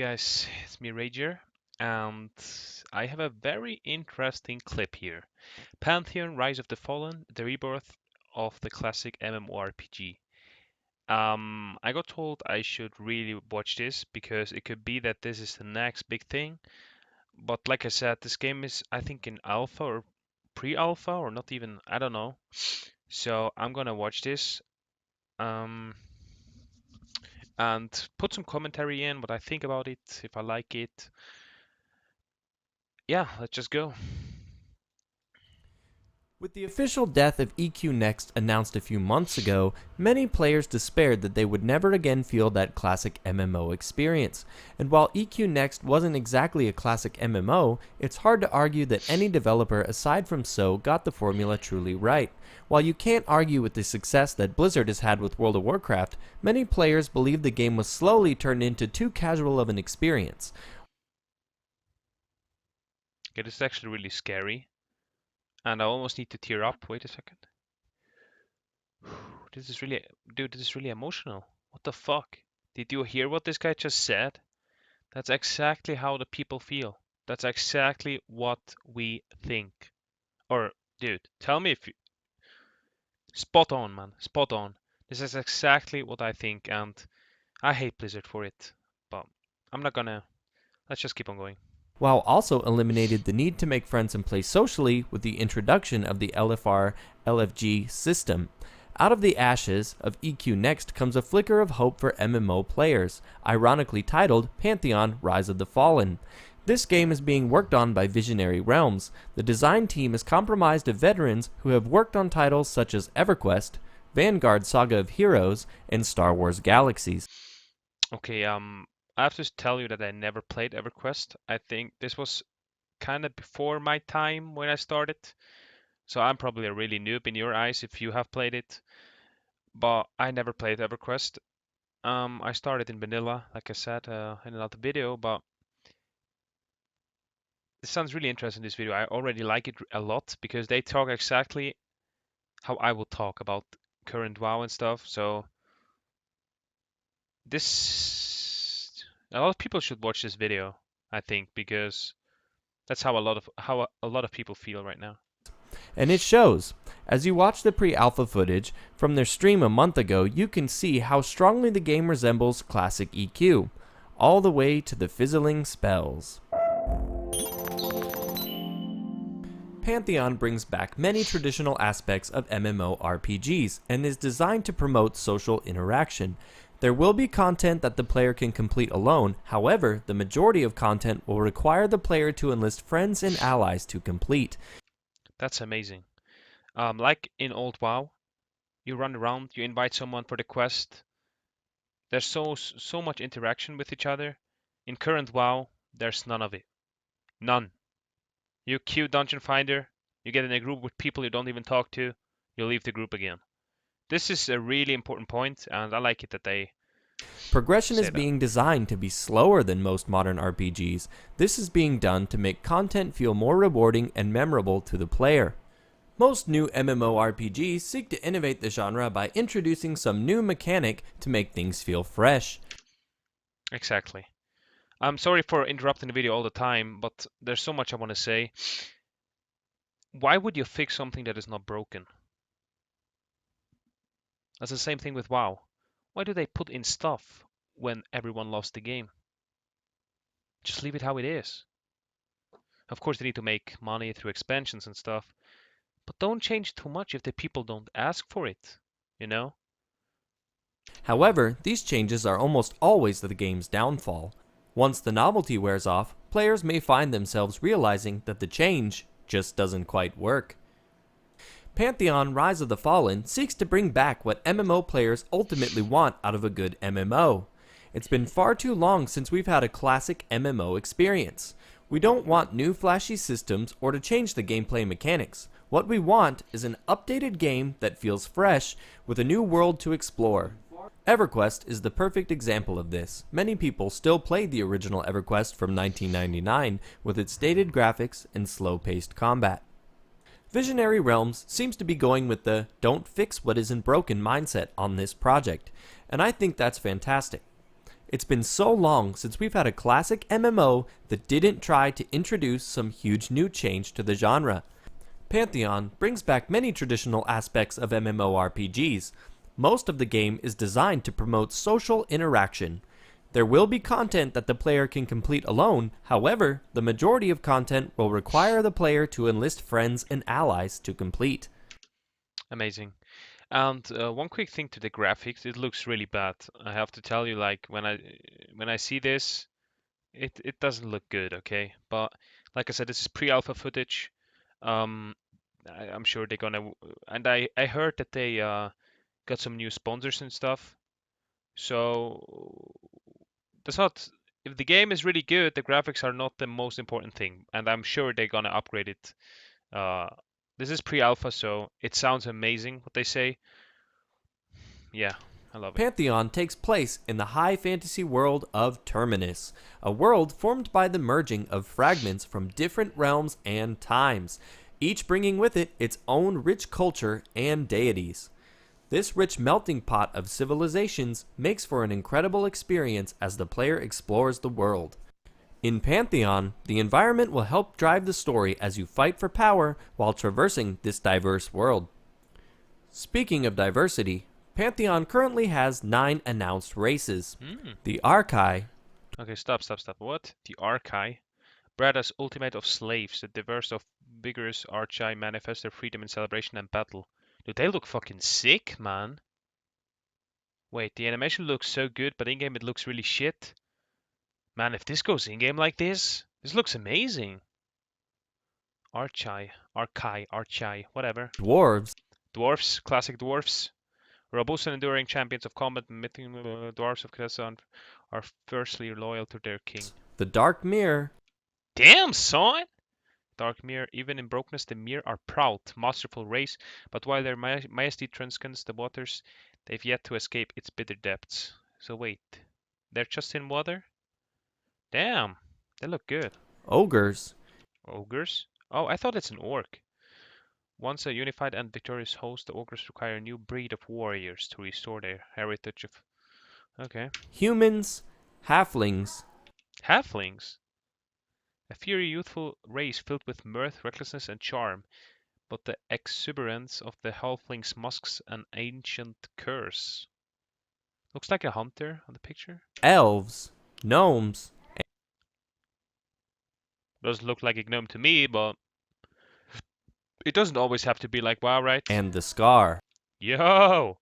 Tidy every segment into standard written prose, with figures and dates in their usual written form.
guys, it's me Rager, and I have a very interesting clip here. Pantheon, Rise of the Fallen, the rebirth of the classic MMORPG. I got told I should really watch this because it could be that this is the next big thing. But like I said, this game is, I think, in alpha or pre-alpha or not even, I don't know. So I'm gonna watch this. Um, and put some commentary in what I think about it, if I like it. Yeah, let's just go. With the official death of EQ Next announced a few months ago, many players despaired that they would never again feel that classic MMO experience. And while EQ Next wasn't exactly a classic MMO, it's hard to argue that any developer aside from So got the formula truly right. While you can't argue with the success that Blizzard has had with World of Warcraft, many players believe the game was slowly turned into too casual of an experience. Okay, this is actually really scary. And I almost need to tear up. Wait a second. This is really, dude, this is really emotional. What the fuck? Did you hear what this guy just said? That's exactly how the people feel. That's exactly what we think. Or, dude, tell me if you... Spot on, man. Spot on. This is exactly what I think, and I hate Blizzard for it. But I'm not gonna... Let's just keep on going. While also eliminated the need to make friends and play socially with the introduction of the LFR LFG system. Out of the ashes of EQ Next comes a flicker of hope for MMO players, ironically titled Pantheon Rise of the Fallen. This game is being worked on by Visionary Realms. The design team is comprised of veterans who have worked on titles such as EverQuest, Vanguard Saga of Heroes, and Star Wars Galaxies. Okay, I have to tell you that I never played EverQuest. I think this was kind of before my time when I started. So I'm probably a really noob in your eyes if you have played it. But I never played EverQuest. I started in vanilla, like I said in another video, but it sounds really interesting, this video. I already like it a lot because they talk exactly how I would talk about current WoW and stuff. So this, a lot of people should watch this video, I think, because that's how a lot of people feel right now. And it shows. As you watch the pre-alpha footage from their stream a month ago, you can see how strongly the game resembles classic EQ, all the way to the fizzling spells. Pantheon brings back many traditional aspects of MMORPGs and is designed to promote social interaction. There will be content that the player can complete alone, however, the majority of content will require the player to enlist friends and allies to complete. That's amazing. Like in old WoW, you run around, you invite someone for the quest. There's so much interaction with each other. In current WoW, there's none of it. None. You queue Dungeon Finder, you get in a group with people you don't even talk to, you leave the group again. This is a really important point, and I like it that they Progression say is that. being designed to be slower than most modern RPGs. This is being done to make content feel more rewarding and memorable to the player. Most new MMORPGs seek to innovate the genre by introducing some new mechanic to make things feel fresh. Exactly. I'm sorry for interrupting the video all the time, but there's so much I want to say. Why would you fix something that is not broken? That's the same thing with WoW. Why do they put in stuff when everyone lost the game? Just leave it how it is. Of course, they need to make money through expansions and stuff, but don't change too much if the people don't ask for it, you know? However, these changes are almost always the game's downfall. Once the novelty wears off, players may find themselves realizing that the change just doesn't quite work. Pantheon Rise of the Fallen seeks to bring back what MMO players ultimately want out of a good MMO. It's been far too long since we've had a classic MMO experience. We don't want new flashy systems or to change the gameplay mechanics. What we want is an updated game that feels fresh with a new world to explore. EverQuest is the perfect example of this. Many people still play the original EverQuest from 1999 with its dated graphics and slow-paced combat. Visionary Realms seems to be going with the don't fix what isn't broken mindset on this project, and I think that's fantastic. It's been so long since we've had a classic MMO that didn't try to introduce some huge new change to the genre. Pantheon brings back many traditional aspects of MMORPGs. Most of the game is designed to promote social interaction. There will be content that the player can complete alone, however, the majority of content will require the player to enlist friends and allies to complete. Amazing. And one quick thing to the graphics, it looks really bad. I have to tell you, like when I see this, it doesn't look good, okay? But like I said, this is pre-alpha footage. Um, I'm sure they're gonna, and I heard that they got some new sponsors and stuff. So that's not. If the game is really good, the graphics are not the most important thing, and I'm sure they're gonna upgrade it. Uh, this is pre-alpha, so it sounds amazing what they say. Yeah, I love it. Pantheon takes place in the high fantasy world of Terminus, a world formed by the merging of fragments from different realms and times, each bringing with it its own rich culture and deities. This rich melting pot of civilizations makes for an incredible experience as the player explores the world. In Pantheon, the environment will help drive the story as you fight for power while traversing this diverse world. Speaking of diversity, Pantheon currently has 9 announced races. Hmm. The Archai, Okay, stop. What? The Archai? Bred as ultimate of slaves, the diverse of vigorous Archai manifest their freedom in celebration and battle. Dude, they look fucking sick, man. Wait, the animation looks so good, but in-game it looks really shit. Man, if this goes in-game like this looks amazing. Archai, whatever. Dwarves, Dwarfs, classic dwarfs. Robust and enduring champions of combat, mythic dwarves of Kessan are fiercely loyal to their king. the Dark Mirror, Damn, son! Dark Mirror, even in brokenness, the Mirror are proud, masterful race, but while their majesty transcends the waters, they've yet to escape its bitter depths. So wait, they're just in water? Damn, they look good. Ogres, Ogres? Oh, I thought it's an orc. Once a unified and victorious host, the ogres require a new breed of warriors to restore their heritage of... Okay. Humans, Halflings, Halflings. A fiery youthful race filled with mirth, recklessness, and charm, but the exuberance of the halflings masks an ancient curse. Looks like a hunter on the picture. Elves, Gnomes, Doesn't look like a gnome to me, but it doesn't always have to be like WoW, right? and the Scar. Yo!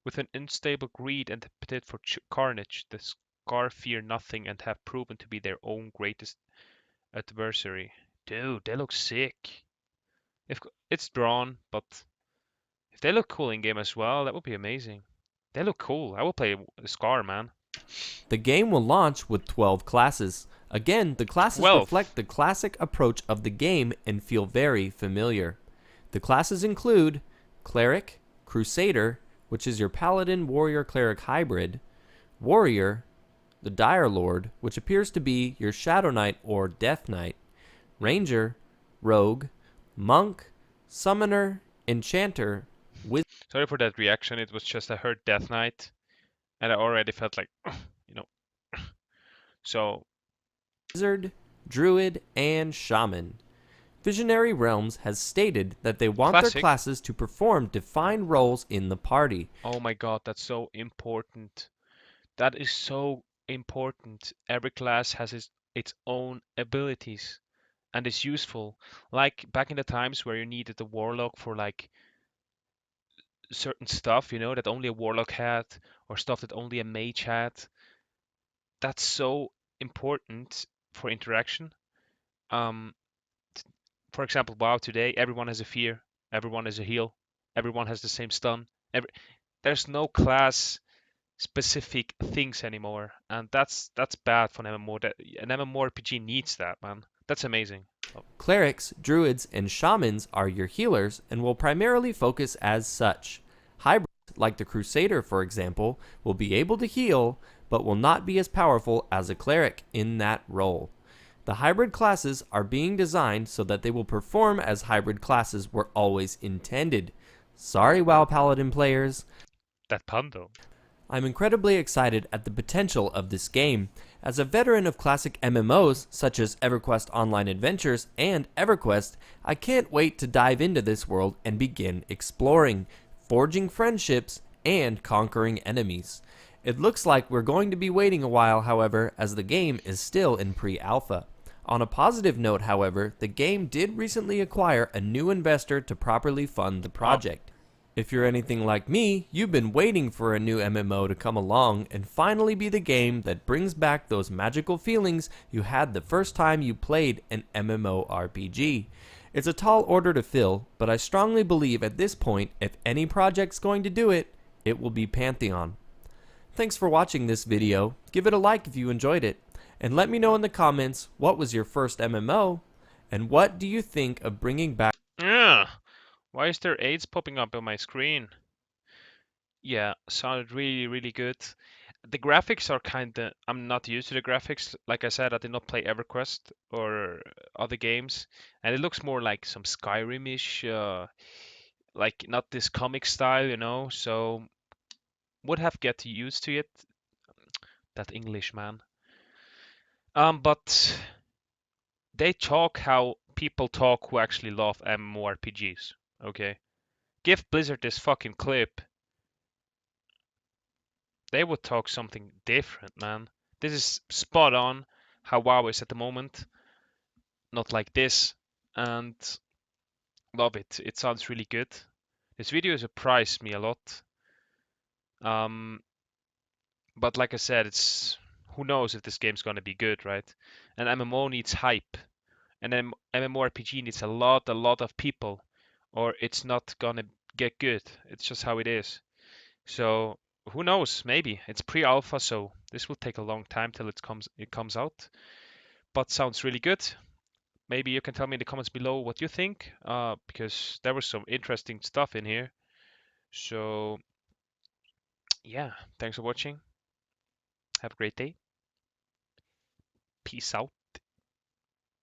With an unstable greed and appetite for carnage, the Scar fear nothing and have proven to be their own greatest adversary. Dude, they look sick. If it's drawn, but if they look cool in game as well, that would be amazing. They look cool. I will play the Scar, man. The game will launch with 12 classes. Again, the classes 12. reflect the classic approach of the game and feel very familiar. The classes include Cleric, Crusader, which is your Paladin Warrior Cleric hybrid, Warrior, the Dire Lord, which appears to be your Shadow Knight or Death Knight, Ranger, Rogue, Monk, Summoner, Enchanter, Sorry for that reaction. It was just I heard Death Knight, and I already felt like, you know. So Wizard, Druid, and Shaman. Visionary Realms has stated that they want Classic. their classes to perform defined roles in the party. oh my god, that's so important. That is so important. Every class has its own abilities and is useful. Like back in the times where you needed a warlock for like certain stuff, that only a warlock had, or stuff that only a mage had. That's so important for interaction. Um, for example, WoW today, everyone has a fear, everyone has a heal, everyone has the same stun. There's no class specific things anymore, and that's bad for an MMO. An MMORPG needs that, man. That's amazing. Clerics, Druids, and Shamans are your healers and will primarily focus as such. Hybrids, like the Crusader for example, will be able to heal, but will not be as powerful as a Cleric in that role. The hybrid classes are being designed so that they will perform as hybrid classes were always intended. Sorry, WoW Paladin players. That pun though. I'm incredibly excited at the potential of this game. As a veteran of classic MMOs such as EverQuest Online Adventures and EverQuest, I can't wait to dive into this world and begin exploring, forging friendships, and conquering enemies. It looks like we're going to be waiting a while, however, as the game is still in pre-alpha. On a positive note, however, the game did recently acquire a new investor to properly fund the Oh, project. If you're anything like me, you've been waiting for a new MMO to come along and finally be the game that brings back those magical feelings you had the first time you played an MMORPG. It's a tall order to fill, but I strongly believe at this point, if any project's going to do it, it will be Pantheon. Thanks for watching this video, give it a like if you enjoyed it, and let me know in the comments what was your first MMO, and what do you think of bringing back. yeah. Why is there AIDS popping up on my screen? Yeah, sounded really, really good. The graphics are kinda. I'm not used to the graphics. Like I said, I did not play EverQuest or other games, and it looks more like some Skyrim-ish, like not this comic style, you know. So would have get used to it. That English man. But they talk how people talk who actually love MMORPGs. Okay, give Blizzard this fucking clip. They would talk something different, man. This is spot on how WoW is at the moment. Not like this. And love it. It sounds really good. This video surprised me a lot. Um, but like I said, it's who knows if this game's gonna be good, right? And MMO needs hype, and then MMORPG needs a lot of people, or it's not gonna get good. It's just how it is. So who knows? Maybe it's pre-alpha, so this will take a long time till it comes out. But sounds really good. Maybe you can tell me in the comments below what you think, because there was some interesting stuff in here. So yeah, thanks for watching. Have a great day. Peace out.